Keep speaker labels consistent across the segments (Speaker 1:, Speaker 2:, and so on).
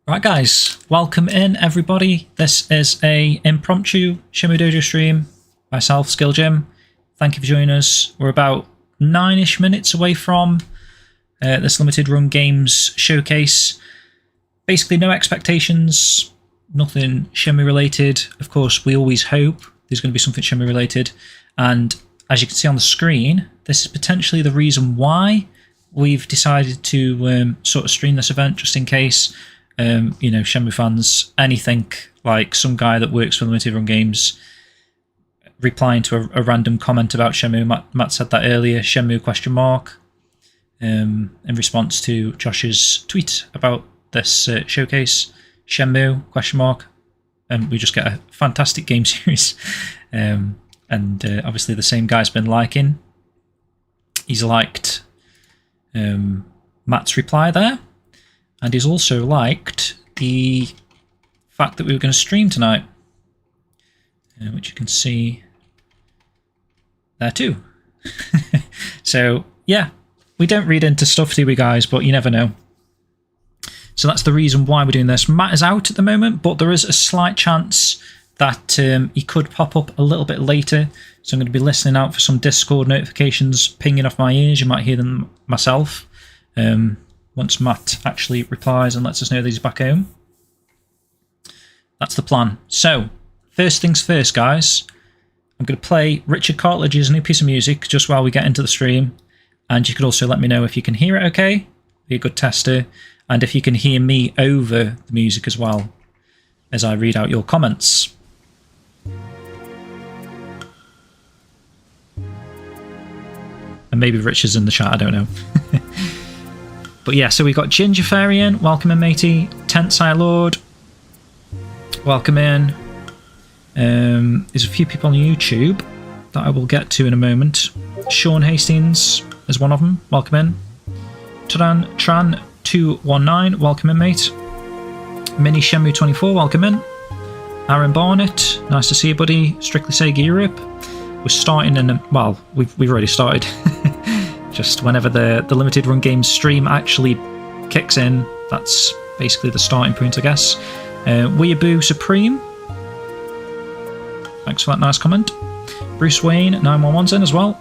Speaker 1: Right guys, welcome in everybody. This is a impromptu Shenmue Dojo stream. Myself, Skill Jim. Thank you for joining us. We're about 9-ish minutes away from this limited run games showcase. Basically no expectations, nothing Shenmue related. Of course, we always hope there's going to be something Shenmue related. And as you can see on the screen, this is potentially the reason why we've decided to sort of stream this event, just in case you know, Shenmue fans, anything like some guy that works for Limited Run Games replying to a random comment about Shenmue. Matt said that earlier, Shenmue question mark, in response to Josh's tweet about this showcase, Shenmue question mark, and we just get a fantastic game series. And obviously the same guy's been liking. He's liked Matt's reply there. And he's also liked the fact that we were going to stream tonight, which you can see there too. So, yeah, we don't read into stuff, do we, guys? But you never know. So that's the reason why we're doing this. Matt is out at the moment, but there is a slight chance that he could pop up a little bit later. So I'm going to be listening out for some Discord notifications pinging off my ears. You might hear them myself. Once Matt actually replies and lets us know that he's back home. That's the plan. So, first things first, guys. I'm going to play Richard Cartledge's new piece of music just while we get into the stream. And you can also let me know if you can hear it okay. Be a good tester. And if you can hear me over the music as well, as I read out your comments. And maybe Richard's in the chat, I don't know. But yeah, so we've got Ginger Fairy, welcome in, matey. Tensai Lord, welcome in. There's a few people on YouTube that I will get to in a moment. Sean Hastings is one of them, welcome in. Tran219, welcome in, mate. Mini Shenmue 24, welcome in. Aaron Barnett, nice to see you, buddy. Strictly Sega Europe. We're starting in, well, we've already started. Just whenever the limited run games stream actually kicks in, that's basically the starting point, I guess. Weeaboo Supreme, thanks for that nice comment. Bruce Wayne 911's in as well.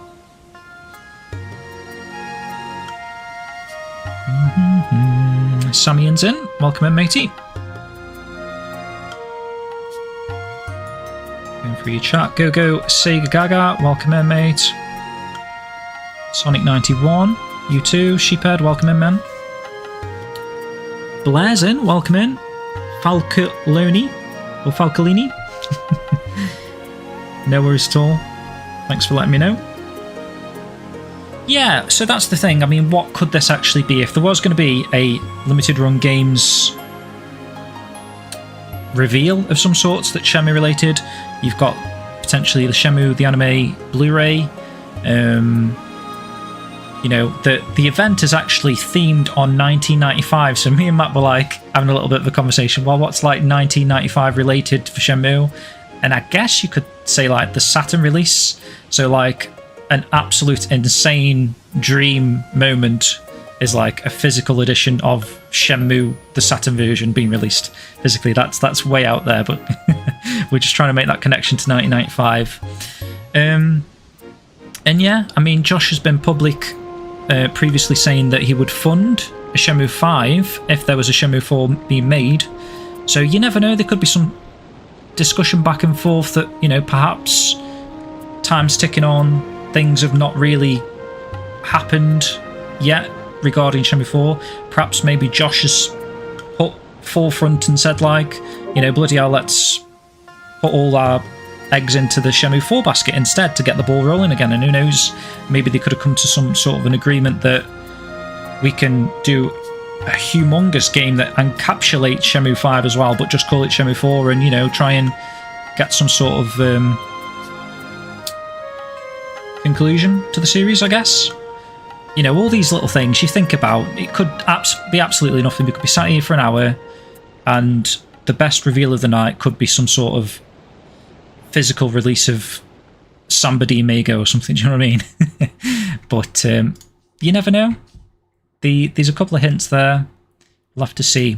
Speaker 1: Sammy Ian's in, welcome in, matey. Going through your chat. Go Sega Gaga, welcome in, mate. Sonic 91, you too. Sheephead, welcome in, man. Blair's in, welcome in. Falcolini, or Falcolini. No worries at all. Thanks for letting me know. Yeah, so that's the thing. I mean, what could this actually be? If there was going to be a limited run games reveal of some sorts that's Shenmue related, you've got potentially the Shenmue the anime Blu-ray. You know, the event is actually themed on 1995, so me and Matt were like having a little bit of a conversation. Well, what's like 1995 related for Shenmue? And I guess you could say like the Saturn release. So like an absolute insane dream moment is like a physical edition of Shenmue, the Saturn version being released physically. That's way out there, but we're just trying to make that connection to 1995. And yeah, I mean, Josh has been public previously saying that he would fund a Shenmue 5 if there was a Shenmue 4 being made. So you never know, there could be some discussion back and forth that, you know, perhaps time's ticking on, things have not really happened yet regarding Shenmue 4. Perhaps maybe Josh has put forefront and said like, you know, bloody hell, let's put all our eggs into the Shenmue 4 basket instead to get the ball rolling again. And who knows, maybe they could have come to some sort of an agreement that we can do a humongous game that encapsulates Shenmue 5 as well, but just call it Shenmue 4 and, you know, try and get some sort of conclusion to the series, I guess. You know, all these little things you think about, it could be absolutely nothing. We could be sat here for an hour and the best reveal of the night could be some sort of physical release of Samba de Amigo or something, do you know what I mean? But you never know. There's a couple of hints there. We'll have to see.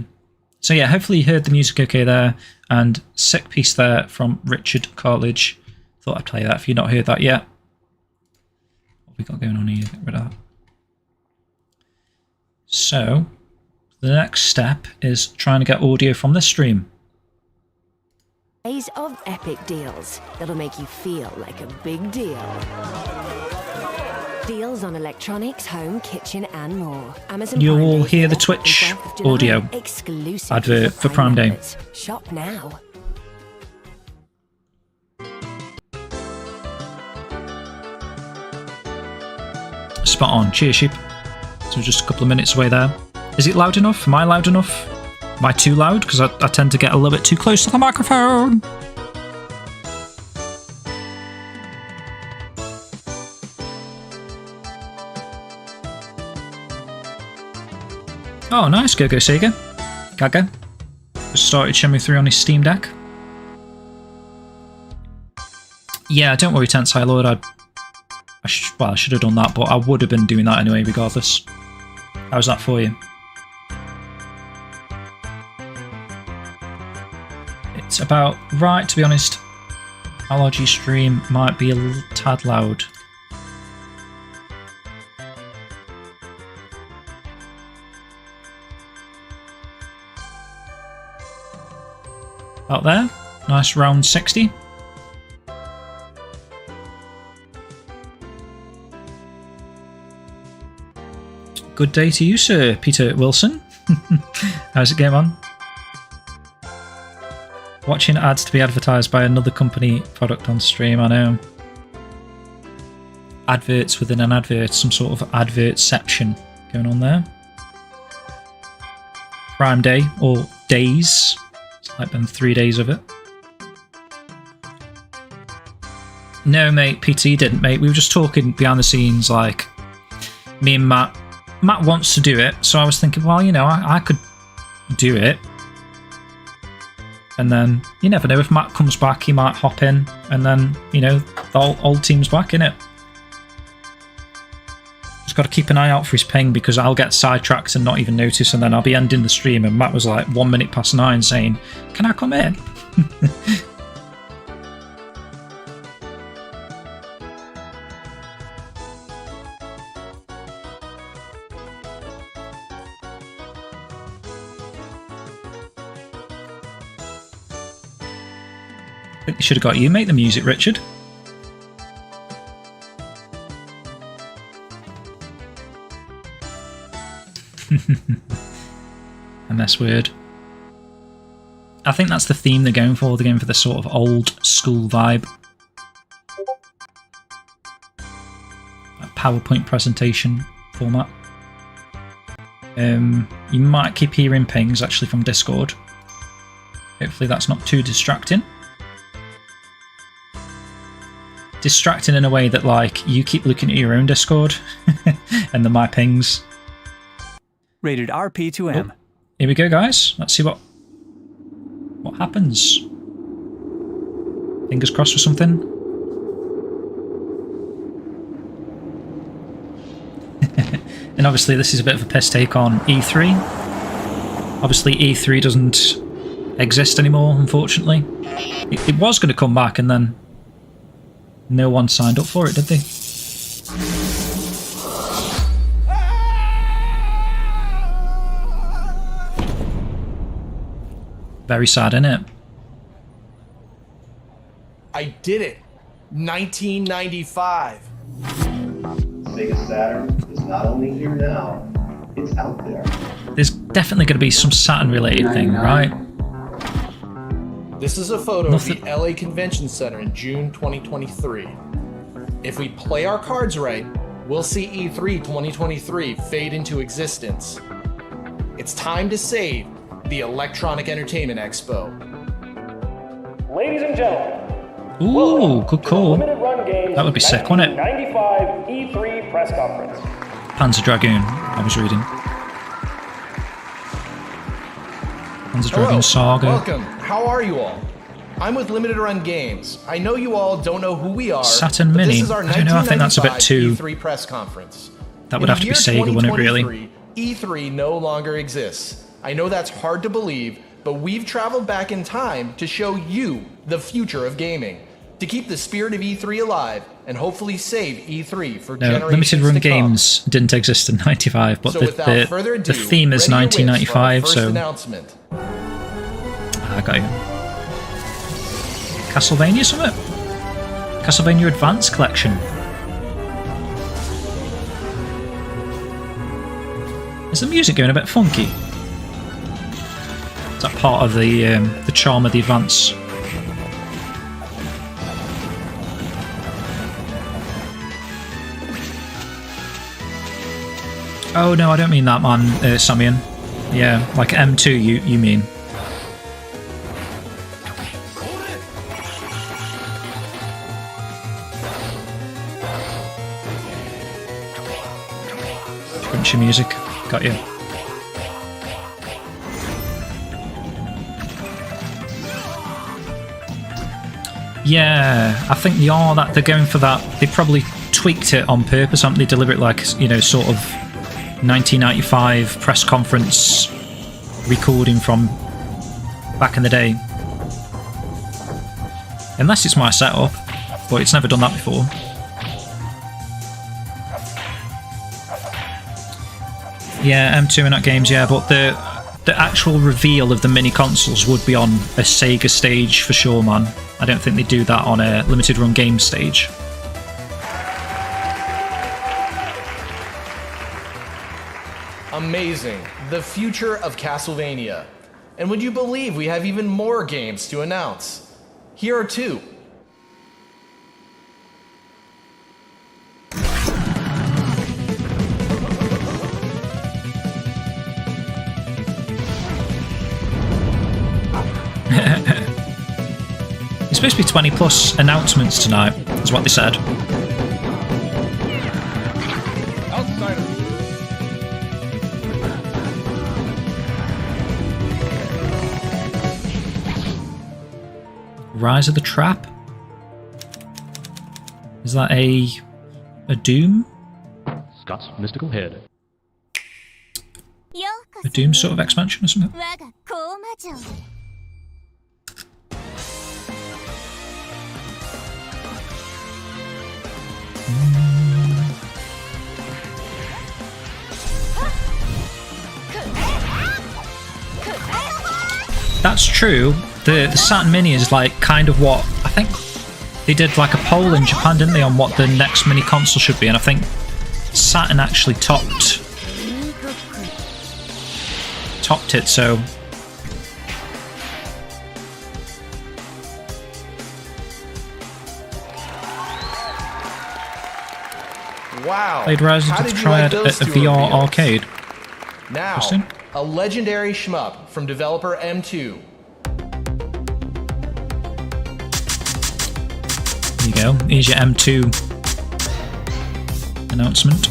Speaker 1: So yeah, hopefully you heard the music okay there, and sick piece there from Richard College. Thought I'd play that if you've not heard that yet. What have we got going on here? Get rid of that. So, the next step is trying to get audio from this stream.
Speaker 2: Days of epic deals that'll make you feel like a big deal. Deals on electronics, home, kitchen, and more. Amazon
Speaker 1: You'll
Speaker 2: Prime Day
Speaker 1: hear the
Speaker 2: 4th
Speaker 1: Twitch
Speaker 2: and 12th of July,
Speaker 1: audio
Speaker 2: exclusive
Speaker 1: advert for Prime Day.
Speaker 2: members. Shop now.
Speaker 1: Spot on. Cheers, sheep. So just a couple of minutes away there. Is it loud enough? Am I loud enough? Am I too loud? Because I tend to get a little bit too close to the microphone. Oh, nice. Go Sega. Gaga. Just started Shenmue 3 on his Steam Deck. Yeah, don't worry, Tensai Lord. I should have done that, but I would have been doing that anyway, regardless. How's that for you? It's about right, to be honest. LRG stream might be a little tad loud. Out there, nice round 60. Good day to you, sir, Peter Wilson. How's it going on? Watching ads to be advertised by another company product on stream, I know. Adverts within an advert, some sort of advertception going on there. Prime Day, or days. It's like been 3 days of it. No, mate, Peter, you didn't, mate. We were just talking behind the scenes, like, me and Matt. Matt wants to do it, so I was thinking, well, you know, I could do it. And then, you never know, if Matt comes back, he might hop in, and then, you know, the old team's back, innit? Just got to keep an eye out for his ping, because I'll get sidetracked and not even notice, and then I'll be ending the stream, and Matt was like 1 minute past 9 saying, can I come in? I think they should have got you make the music, Richard. MS Word. I think that's the theme they're going for. They're going for the sort of old school vibe. A PowerPoint presentation format. You might keep hearing pings actually from Discord. Hopefully that's not too distracting. Distracting in a way that, like, you keep looking at your own Discord and then my pings.
Speaker 3: Rated RP2M.
Speaker 1: Oh, here we go, guys. Let's see what happens. Fingers crossed for something. And obviously this is a bit of a piss take on E3. Obviously E3 doesn't exist anymore, unfortunately. It was going to come back and then no one signed up for it, did they? Very sad, isn't it?
Speaker 4: I did it. 1995.
Speaker 5: Sega Saturn is not only here now, it's out there.
Speaker 1: There's definitely going to be some Saturn-related thing, right?
Speaker 4: This is a photo of the LA Convention Center in June 2023. If we play our cards right, we'll see E3 2023 fade into existence. It's time to save the Electronic Entertainment Expo.
Speaker 6: Ladies and gentlemen,
Speaker 1: ooh, good call.
Speaker 6: That
Speaker 1: would be sick, wouldn't it?
Speaker 6: 95 E3 press conference.
Speaker 1: Panzer Dragoon, I was reading. Panzer Dragoon Saga.
Speaker 4: Welcome. How are you all? I'm with Limited Run Games. I know you all don't know who we are.
Speaker 1: Saturn
Speaker 4: but
Speaker 1: Mini.
Speaker 4: This is our
Speaker 1: I don't know. I think that's a bit too.
Speaker 4: E3 press conference.
Speaker 1: That would have to be Sega, wouldn't it? Really?
Speaker 4: E3 no longer exists. I know that's hard to believe, but we've traveled back in time to show you the future of gaming, to keep the spirit of E3 alive and hopefully save E3 for generations
Speaker 1: limited run
Speaker 4: to come.
Speaker 1: games didn't exist in 95, but
Speaker 4: So without further ado,
Speaker 1: the theme is
Speaker 4: ready your wits for our
Speaker 1: 1995,
Speaker 4: first
Speaker 1: so
Speaker 4: announcement.
Speaker 1: I got you. Castlevania something? Castlevania Advance Collection. Is the music going a bit funky? Is that part of the charm of the Advance? Oh no, I don't mean that, man, Samian. Yeah, like M2 you mean. Crunchy music, got you. Yeah, I think they're going for that. They probably tweaked it on purpose, haven't they? Deliberate, like, you know, sort of 1995 press conference recording from back in the day. Unless it's my setup, but it's never done that before. Yeah, M2 in that games, yeah, but the actual reveal of the mini consoles would be on a Sega stage for sure, man. I don't think they do that on a limited run game stage.
Speaker 4: Amazing. The future of Castlevania. And would you believe we have even more games to announce? Here are two.
Speaker 1: It's supposed to be 20 plus announcements tonight, is what they said. Rise of the Trap? Is that a Doom?
Speaker 7: Scott's Mystical Head.
Speaker 1: A Doom sort of expansion or something? That's true. The Saturn Mini is like kind of what I think they did, like a poll in Japan, didn't they, on what the next mini console should be, and I think Saturn actually topped it, so
Speaker 4: Wow.
Speaker 1: played Rise of the Triad at a VR arcade.
Speaker 4: Now,
Speaker 1: Interesting.
Speaker 4: a legendary shmup from developer M2.
Speaker 1: There you go. Here's your M2 announcement.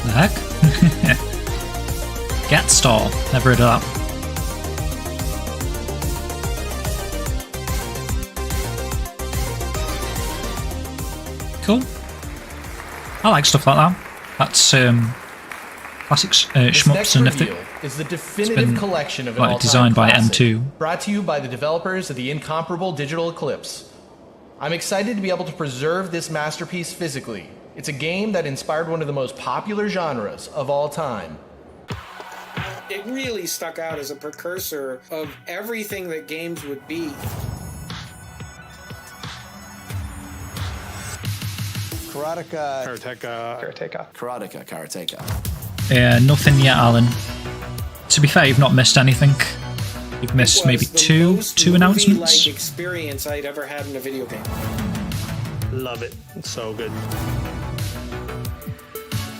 Speaker 1: The heck? Gatstar. Never heard of that. Cool. I like stuff like that. That's classic shmups, and if it
Speaker 4: is the definitive collection of an all-time
Speaker 1: designed by
Speaker 4: classic,
Speaker 1: M2.
Speaker 4: brought to you by the developers of the incomparable Digital Eclipse. I'm excited to be able to preserve this masterpiece physically. It's a game that inspired one of the most popular genres of all time.
Speaker 8: It really stuck out as a precursor of everything that games would be.
Speaker 9: Karateka.
Speaker 1: Yeah, nothing yet, Alan. To be fair, you've not missed anything. You've missed maybe two announcements.
Speaker 8: Like experience I'd ever had in a video game.
Speaker 10: Love it. It's so good.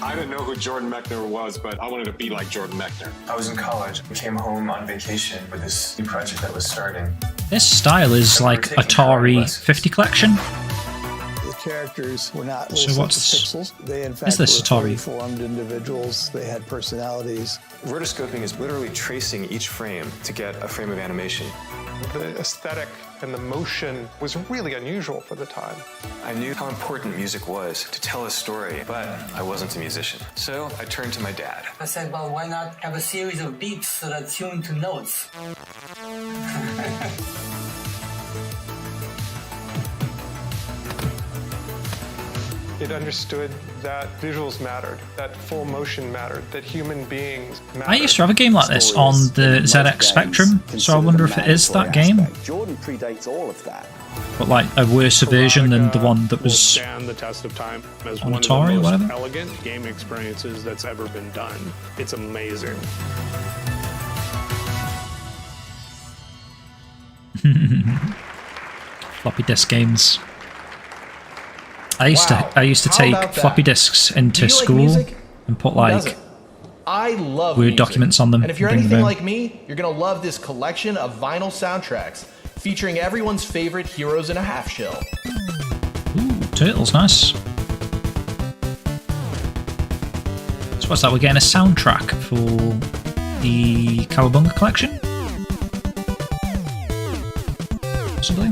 Speaker 9: I didn't know who Jordan Mechner was, but I wanted to be like Jordan Mechner.
Speaker 10: I was in college. I came home on vacation with this new project that was starting.
Speaker 1: This style is like Atari 50 collection.
Speaker 11: The characters were not
Speaker 1: So what's
Speaker 11: pixels. They in fact
Speaker 1: is this
Speaker 11: were
Speaker 1: Atari?
Speaker 11: fully formed individuals. They had personalities.
Speaker 10: Rotoscoping is literally tracing each frame to get a frame of animation.
Speaker 12: The aesthetic and the motion was really unusual for the time.
Speaker 10: I knew how important music was to tell a story, but I wasn't a musician. So I turned to my dad.
Speaker 13: I said, well, why not have a series of beats that are tuned to notes?
Speaker 12: It understood that visuals mattered, that full motion mattered, that human beings mattered.
Speaker 1: I used to have a game like this on the ZX Spectrum, so I wonder if it is that game.
Speaker 14: Jordan predates all of that.
Speaker 1: But like a worse version than the one that was
Speaker 15: stand the test of time as
Speaker 1: on
Speaker 15: one
Speaker 1: Atari,
Speaker 15: of the most
Speaker 1: whatever.
Speaker 15: elegant game experiences that's ever been done. It's amazing.
Speaker 1: Floppy disk games. I used to
Speaker 4: How
Speaker 1: take
Speaker 4: about that?
Speaker 1: floppy disks into
Speaker 4: Do you like
Speaker 1: school
Speaker 4: music?
Speaker 1: and put
Speaker 4: Who
Speaker 1: like
Speaker 4: doesn't? I love
Speaker 1: Word
Speaker 4: music.
Speaker 1: documents on them
Speaker 4: And if you're
Speaker 1: and bring
Speaker 4: anything
Speaker 1: them in.
Speaker 4: like me, you're gonna love this collection of vinyl soundtracks featuring everyone's favorite heroes in a half shell.
Speaker 1: Ooh, Turtles, nice. So what's that? We're getting a soundtrack for the Cowabunga collection? Possibly.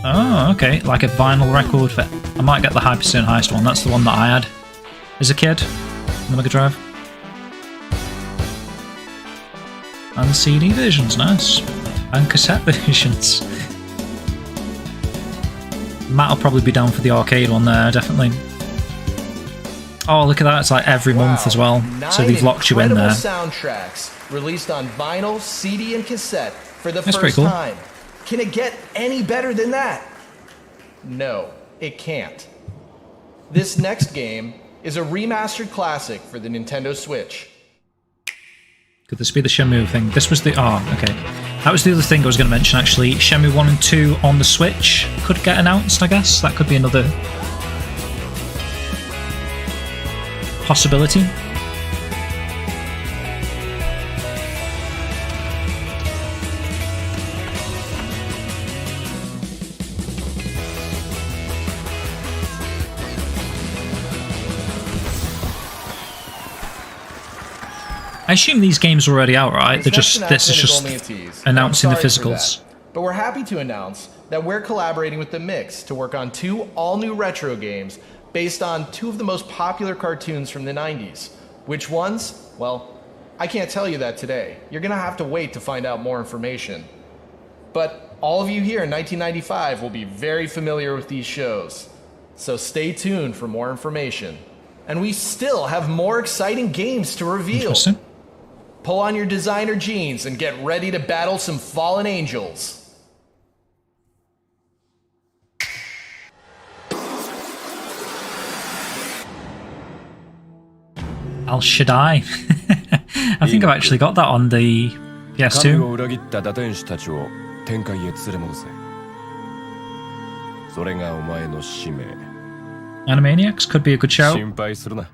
Speaker 1: Oh, okay. Like a vinyl record for... I might get the Hyperstone Heist one. That's the one that I had as a kid on the Mega Drive. And CD versions, nice. And cassette versions. Matt'll probably be down for the arcade one there, definitely. Oh, look at that. It's like every month as well. So they've locked you in there.
Speaker 4: Soundtracks released on vinyl, CD, and cassette for the
Speaker 1: That's pretty
Speaker 4: first
Speaker 1: cool.
Speaker 4: time. Can it get any better than that? No, it can't. This next game is a remastered classic for the Nintendo Switch.
Speaker 1: Could this be the Shenmue thing? This was the... Oh, okay. That was the other thing I was going to mention, actually. Shenmue 1 and 2 on the Switch could get announced, I guess. That could be another possibility. I assume these games are already out, right? They're just this is just
Speaker 4: only a tease.
Speaker 1: announcing the
Speaker 4: I'm sorry for
Speaker 1: physicals.
Speaker 4: that. But we're happy to announce that we're collaborating with The Mix to work on 2 all-new retro games based on 2 of the most popular cartoons from the 90s. Which ones? Well, I can't tell you that today. You're gonna have to wait to find out more information. But all of you here in 1995 will be very familiar with these shows. So stay tuned for more information. And we still have more exciting games to reveal.
Speaker 1: Interesting.
Speaker 4: Pull on your designer jeans and get ready to battle some fallen angels.
Speaker 1: Al Shaddai. I think I've actually got that on the
Speaker 16: 神
Speaker 1: PS2.
Speaker 16: を裏切った打天使たちを天界へ連れ戻せ。それがお前の使命。
Speaker 1: Animaniacs could be a good show.
Speaker 16: 心配するな。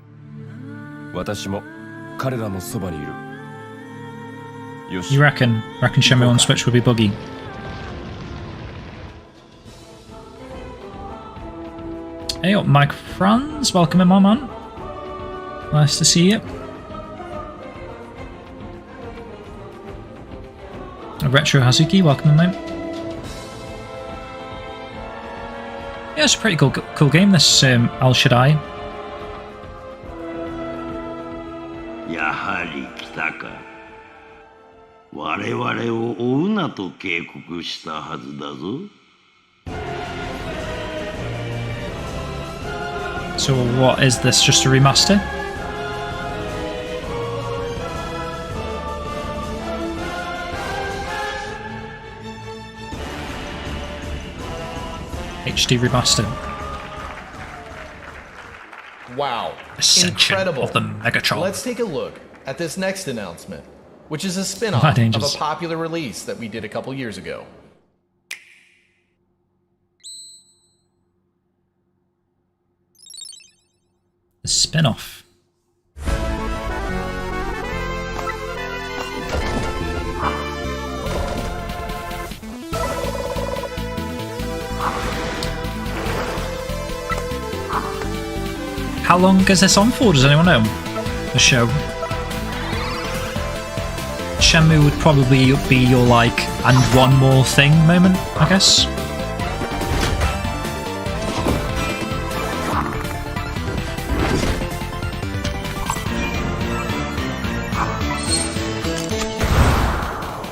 Speaker 16: 私も彼らのそばにいる。よし。
Speaker 1: You reckon Shenmue on Switch would be buggy? Hey up, Mike Franz. Welcome in, my man. Nice to see you. Retro Hazuki, welcome in, mate. Yeah, it's a pretty cool game, this Al Shaddai.
Speaker 17: やはり来たか。我々を追うなと警告したはずだぞ。
Speaker 1: So what is this? Just a remaster? HD remaster.
Speaker 4: Wow.
Speaker 1: Ascension
Speaker 4: Incredible.
Speaker 1: of the Megatron.
Speaker 4: Let's take a look at this next announcement, which is a spin-off
Speaker 1: Mad
Speaker 4: of
Speaker 1: Angels.
Speaker 4: a popular release that we did a couple years ago.
Speaker 1: spin-off. How long is this on for? Does anyone know? The show. Shenmue would probably be your like, and one more thing moment, I guess.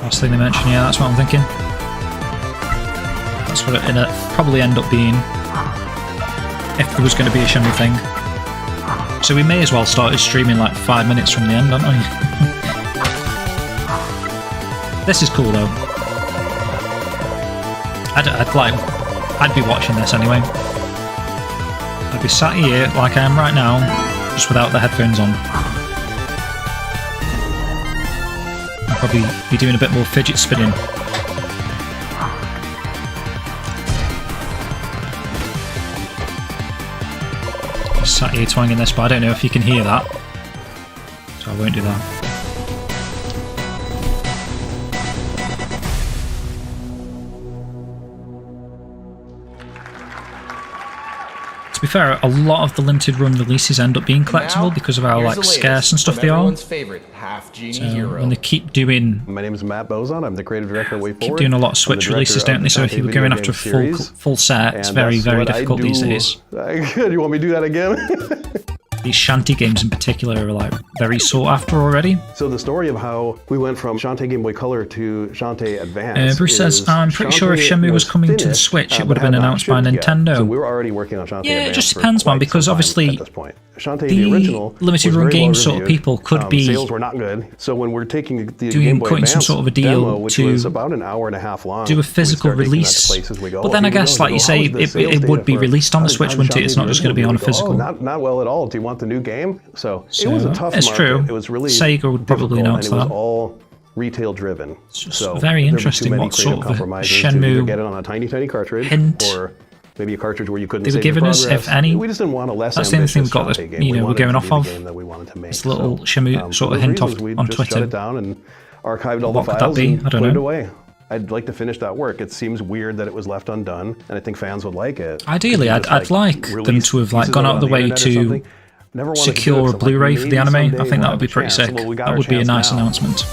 Speaker 1: Last thing they mentioned, yeah, that's what I'm thinking. That's what it'll probably end up being. If there was going to be a Shenmue thing. So we may as well start streaming like 5 minutes from the end, aren't we? This is cool though. I'd be watching this anyway. I'd be sat here like I am right now, just without the headphones on. I'd probably be doing a bit more fidget spinning. Just sat here twanging this, but I don't know if you can hear that, so I won't do that. To be fair, a lot of the limited run releases end up being collectible because of how like scarce and stuff they are. So when they keep doing,
Speaker 18: my name is Matt Bozon. I'm the creative director of Way Forward.
Speaker 1: Keep doing a lot of Switch releases, don't they? So if you were going after a full set, it's very difficult these days.
Speaker 18: Good. You want me to do that again?
Speaker 1: These Shantae games in particular are like very sought after already.
Speaker 18: So the story of how we went from Shantae Game Boy Color to Shantae Advance.
Speaker 1: Bruce says, I'm pretty sure if Shenmue was coming to the Switch, it would have been announced by Nintendo.
Speaker 18: So we were already working on Shantae
Speaker 1: Advance. It just depends, man, because obviously the original limited run game sort of people could be
Speaker 18: sales were not good. So when we're taking the
Speaker 1: cutting some sort of a deal
Speaker 18: which
Speaker 1: to
Speaker 18: was about an hour and a half long,
Speaker 1: do a physical release. But then I guess, like you say, it would be released on the Switch, wouldn't it? It's not just going to be on a physical.
Speaker 18: Not well at all. Do you want the new game? So it was a tough
Speaker 1: it's
Speaker 18: market.
Speaker 1: True.
Speaker 18: It was really
Speaker 1: Sega would probably announce
Speaker 18: that. It was
Speaker 1: that.
Speaker 18: all retail driven.
Speaker 1: So very interesting. What sort of Shenmue
Speaker 18: get it on a tiny cartridge
Speaker 1: hint
Speaker 18: or maybe a cartridge where you couldn't
Speaker 1: they were
Speaker 18: save
Speaker 1: giving us, if any.
Speaker 18: We just didn't want a less
Speaker 1: that's the only thing we've got.
Speaker 18: Game.
Speaker 1: We're going off of.
Speaker 18: This
Speaker 1: little Shenmue sort of hint off on Twitter.
Speaker 18: Shut it down and archived all
Speaker 1: what
Speaker 18: the
Speaker 1: files
Speaker 18: could that be?
Speaker 1: I don't
Speaker 18: put it
Speaker 1: know.
Speaker 18: away. I'd like to finish that work. It seems weird that it was left undone, and I think fans would like it.
Speaker 1: Ideally, I'd like them to have like gone out of the way to secure a Blu-ray for the anime. I think that would be pretty sick. That would be a nice announcement.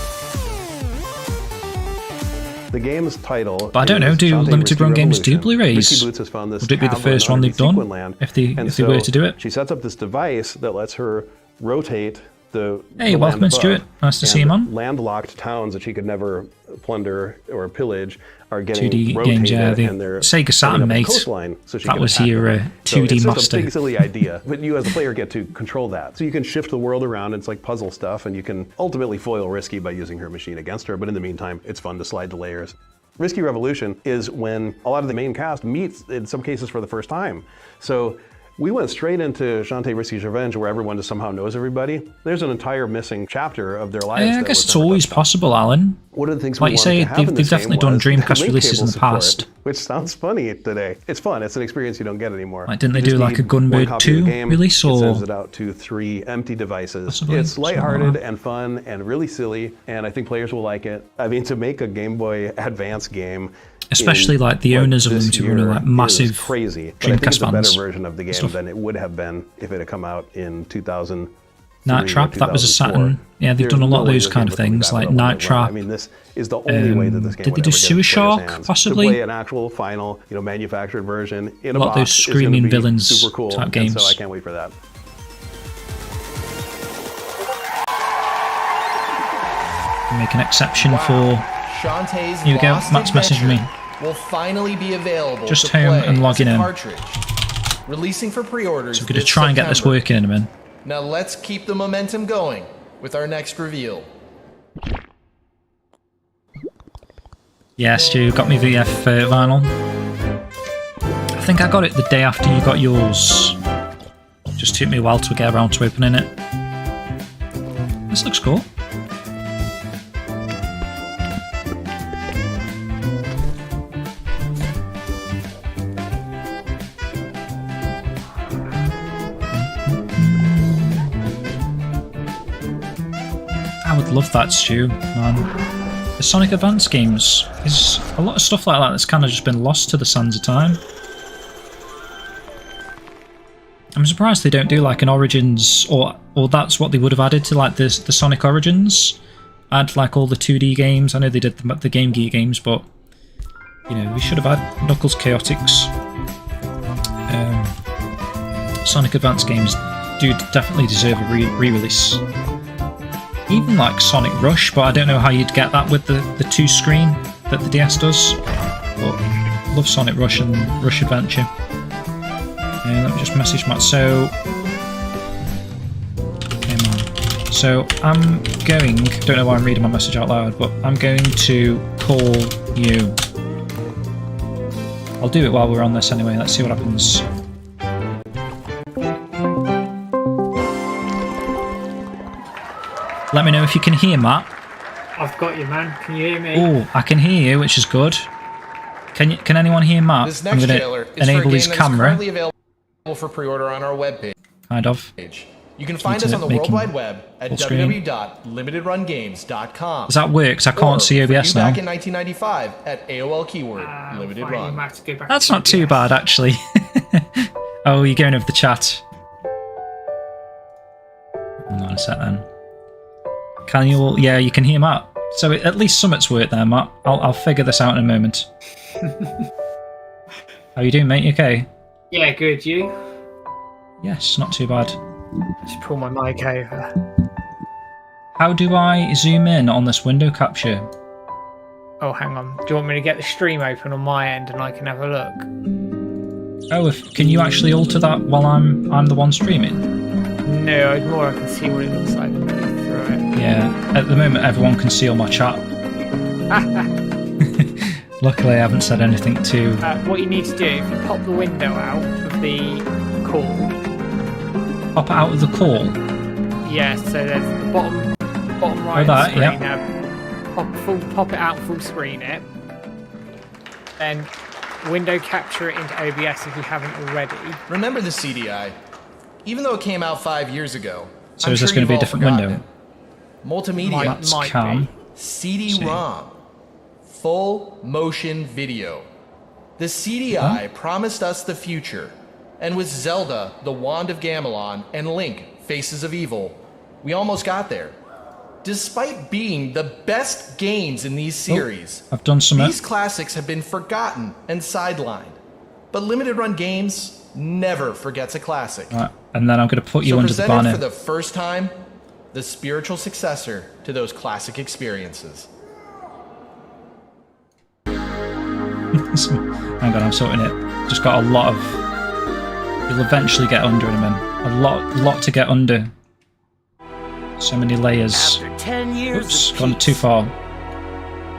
Speaker 18: The game's title.
Speaker 1: But I don't know. Do limited run games do Blu-rays? Would it be the first one they've done? If they were to do it?
Speaker 18: She sets up this device that lets her rotate the.
Speaker 1: Hey, welcome, Stuart. Nice to see you, man.
Speaker 18: Landlocked towns that she could never plunder or pillage are getting
Speaker 1: 2D
Speaker 18: rotated,
Speaker 1: games, yeah. The
Speaker 18: and they're
Speaker 1: Sega Saturn, mate.
Speaker 18: So
Speaker 1: that was your 2D
Speaker 18: so
Speaker 1: master.
Speaker 18: It's a big, silly idea, but you as a player get to control that. So you can shift the world around. It's like puzzle stuff, and you can ultimately foil Risky by using her machine against her. But in the meantime, it's fun to slide the layers. Risky Revolution is when a lot of the main cast meets, in some cases, for the first time. So we went straight into Shantae Risky's Revenge, where everyone just somehow knows everybody. There's an entire missing chapter of their lives.
Speaker 1: I guess it's always possible, Alan.
Speaker 18: One of the things
Speaker 1: like you say, they've definitely done Dreamcast releases in the past.
Speaker 18: Which sounds funny today. It's fun. It's an experience you don't get anymore.
Speaker 1: Like, didn't they do like a Gunbird 2 release? Or
Speaker 18: it sends it out to 3 empty devices.
Speaker 1: Possibly.
Speaker 18: It's lighthearted and fun and really silly, and I think players will like it. I mean, to make a Game Boy Advance game,
Speaker 1: especially like the owners of them, to run like massive
Speaker 18: crazy.
Speaker 1: Dreamcast
Speaker 18: but I think it's a better
Speaker 1: fans
Speaker 18: version of the game than it would have been if it had come out in 2000.
Speaker 1: Night Trap, that was a Saturn. Yeah, they've done a lot of those kind of things, like Night Trap.
Speaker 18: I mean, this is the only way that this game
Speaker 1: did they do Sewer Shark, possibly?
Speaker 18: To play an actual final, manufactured version in a
Speaker 1: lot of those screaming villains
Speaker 18: super cool
Speaker 1: type games.
Speaker 18: So I can't wait for that.
Speaker 1: Make an exception for.
Speaker 4: Shantae's
Speaker 1: Here we go.
Speaker 4: Lost
Speaker 1: Matt's messaged me.
Speaker 4: Will finally be available.
Speaker 1: Just
Speaker 4: to
Speaker 1: home
Speaker 4: play
Speaker 1: and logging
Speaker 4: as a
Speaker 1: in.
Speaker 4: Cartridge. Releasing for pre-orders.
Speaker 1: So we're going to try and get this working in a minute.
Speaker 4: Now let's keep the momentum going with our next reveal.
Speaker 1: Yeah, Stu, got me VF vinyl. I think I got it the day after you got yours. Just took me a while to get around to opening it. This looks cool. I would love that, Stu, man. The Sonic Advance games is a lot of stuff like that that's kind of just been lost to the sands of time. I'm surprised they don't do like an Origins, or that's what they would have added to like the Sonic Origins. Add like all the 2D games. I know they did the Game Gear games, but you know, we should have had Knuckles Chaotix. Sonic Advance games do definitely deserve a re-release. Even like Sonic Rush, but I don't know how you'd get that with the 2-screen that the DS does. But love Sonic Rush and Rush Adventure. Let me just message Matt. So, okay, man. So I'm going. Don't know why I'm reading my message out loud, but I'm going to call you. I'll do it while we're on this anyway. Let's see what happens. Let me know if you can hear Matt.
Speaker 19: I've got you, man. Can you hear me?
Speaker 1: Oh, I can hear you, which is good. Can anyone hear Matt?
Speaker 4: This
Speaker 1: I'm
Speaker 4: next
Speaker 1: going
Speaker 4: trailer
Speaker 1: to
Speaker 4: is for a
Speaker 1: enable
Speaker 4: game
Speaker 1: his
Speaker 4: that is
Speaker 1: camera.
Speaker 4: currently available for pre-order on our webpage.
Speaker 1: Kind of.
Speaker 4: You can find us on the World Wide Web at www.limitedrungames.com.
Speaker 1: Does that work? 'Cause I can't see OBS now.
Speaker 4: Back in 1995 at AOL keyword limited run.
Speaker 1: That's not too bad, actually. Oh, you're going over the chat. Hang on a sec then. Can you all? Yeah, you can hear Matt. So at least something's worked there, Matt. I'll figure this out in a moment. How you doing, mate? You okay?
Speaker 19: Yeah, good. You?
Speaker 1: Yes, not too bad.
Speaker 19: Just pull my mic over.
Speaker 1: How do I zoom in on this window capture?
Speaker 19: Oh, hang on. Do you want me to get the stream open on my end and I can have a look?
Speaker 1: Oh, can you actually alter that while I'm the one streaming?
Speaker 19: No, more I can see what it looks like through it.
Speaker 1: Yeah, at the moment everyone can see all my chat. Luckily I haven't said anything too...
Speaker 19: what you need to do, if you pop the window out of the call...
Speaker 1: Pop it out of the call?
Speaker 19: Yeah, so there's the bottom right of the screen. Yeah. Pop it out, full screen it. Then window capture it into OBS if you haven't already.
Speaker 4: Remember the CDI? Even though it came out 5 years ago.
Speaker 1: So is this going to be a different window?
Speaker 4: Multimedia.
Speaker 1: Might be.
Speaker 4: CD-ROM. Full motion video. The CDI promised us the future. And with Zelda, the Wand of Gamelon, and Link, Faces of Evil, we almost got there. Despite being the best games in these series,
Speaker 1: I've done some.
Speaker 4: These classics have been forgotten and sidelined. But Limited Run Games never forgets a classic.
Speaker 1: Right, and then I'm going to put you under the banner.
Speaker 4: For the first time, the spiritual successor to those classic experiences.
Speaker 1: Hang on, I'm sorting it. Just got a lot of... You'll eventually get under in a minute. A lot to get under. So many layers.
Speaker 20: After 10 years
Speaker 1: Oops, gone too far.